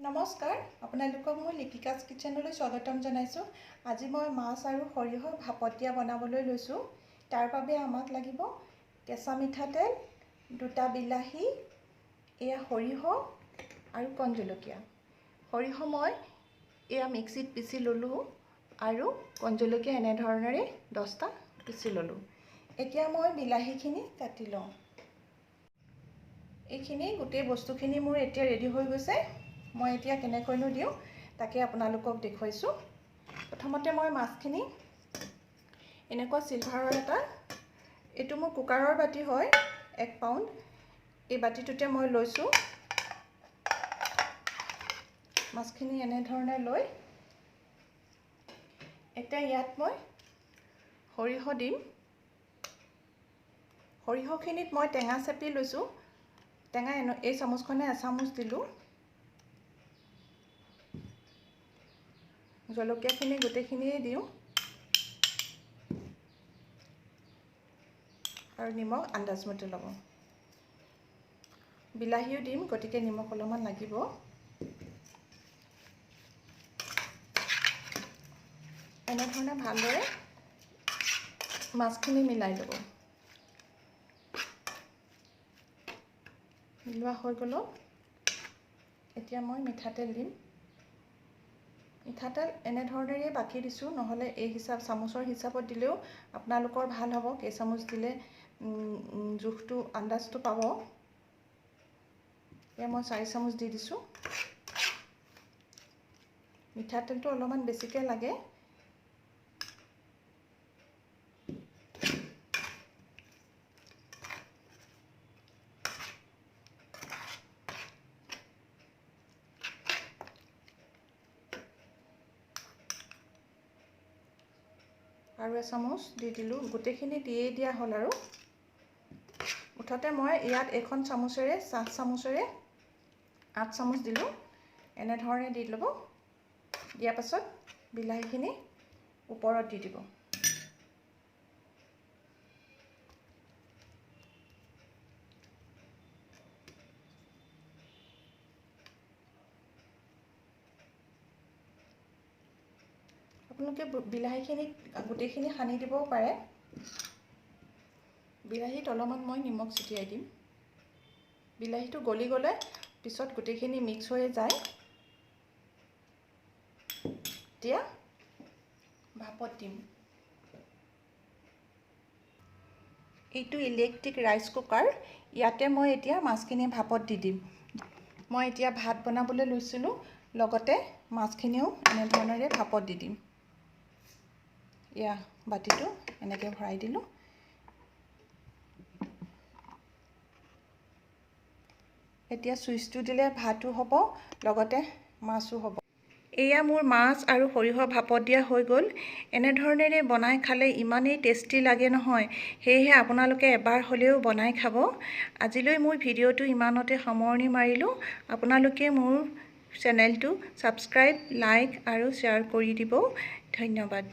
নমস্কাৰ আপোনালোকক মই লিপিকাজ কিচেনলৈ স্বাগতম জনাইছোঁ। আজি মই মাছ আৰু সৰিয়হ ভাপত দিয়া বনাবলৈ লৈছোঁ। তাৰ বাবে আমাক লাগিব কেঁচা মিঠাতেল, দুটা বিলাহী, এয়া সৰিয়হ আৰু কণ জলকীয়া। সৰিয়হ মই এয়া মিক্সিত পিচি ল'লোঁ আৰু কণ জলকীয়া এনেধৰণেৰে 10টা পিচি ল'লোঁ। এতিয়া মই বিলাহীখিনি কাটি লওঁ। এইখিনি গোটেই বস্তুখিনি মোৰ এতিয়া ৰেডি হৈ গৈছে। মই এতিয়া কেনেকৈনো দিওঁ তাকে আপোনালোকক দেখুৱাইছোঁ। প্ৰথমতে মই মাছখিনি এনেকুৱা চিলভাৰৰ এইটো মোৰ কুকাৰৰ বাতি হয়, 1 পাউণ্ড। এই বাতিটোতে মই লৈছোঁ। মাছখিনি এনেধৰণে লৈ এতিয়া ইয়াত মই সৰিয়হ দিম। সৰিয়হখিনিত মই টেঙা চেপি লৈছোঁ। টেঙা এই চামুচখনে এচামুচ দিলোঁ। জলকীয়াখিনি গোটেইখিনিয়ে দিওঁ আৰু নিমখ আন্দাজমতে ল'ব। বিলাহীও দিম, গতিকে নিমখ অলপমান লাগিব। এনেধৰণে ভালদৰে মাছখিনি মিলাই ল'ব। মিলোৱা হৈ গ'ল। এতিয়া মই মিঠাতেল দিম। মিঠাতেল এনেধৰণেৰে বাকি দিছোঁ, নহ'লে এই চামুচৰ হিচাপত দিলেও আপোনালোকৰ ভাল হ'ব। কেইচামুচ দিলে জোখটো আন্দাজটো পাব। এতিয়া মই 4 চামুচ দি দিছোঁ। মিঠাতেলটো অলপমান বেছিকৈ লাগে। আৰু এচামুচ দি দিলোঁ। গোটেইখিনি দিয়েই দিয়া হ'ল। আৰু মুঠতে মই ইয়াত এখন চামুচেৰে 7 চামুচেৰে 8 চামুচ দিলোঁ। এনেধৰণে দি ল'ব। দিয়াৰ পাছত বিলাহীখিনি ওপৰত দি দিব। আপোনালোকে বিলাহীখিনি গোটেইখিনি সানি দিবও পাৰে। বিলাহীত অলপমান মই নিমখ ছটিয়াই দিম। বিলাহীটো গলি গ'লে পিছত গোটেইখিনি মিক্স হৈ যায়। এতিয়া ভাপত দিম। এইটো ইলেক্ট্ৰিক ৰাইচ কুকাৰ। ইয়াতে মই এতিয়া মাছখিনি ভাপত দি দিম। মই এতিয়া ভাত বনাবলৈ লৈছিলোঁ, লগতে মাছখিনিও এনেধৰণেৰে ভাপত দি দিম। এয়া বাতিটো এনেকৈ ভৰাই দিলোঁ। এতিয়া চুইচটো দিলে ভাতো হ'ব, লগতে মাছো হ'ব। এয়া মোৰ মাছ আৰু সৰিয়হ ভাপত দিয়া হৈ গ'ল। এনেধৰণেৰে বনাই খালে ইমানেই টেষ্টি লাগে নহয়, সেয়েহে আপোনালোকে এবাৰ হ'লেও বনাই খাব। আজিলৈ মোৰ ভিডিঅ'টো ইমানতে সামৰণি মাৰিলোঁ। আপোনালোকে মোৰ চেনেলটো ছাবস্ক্ৰাইব, লাইক আৰু শ্বেয়াৰ কৰি দিব। ধন্যবাদ।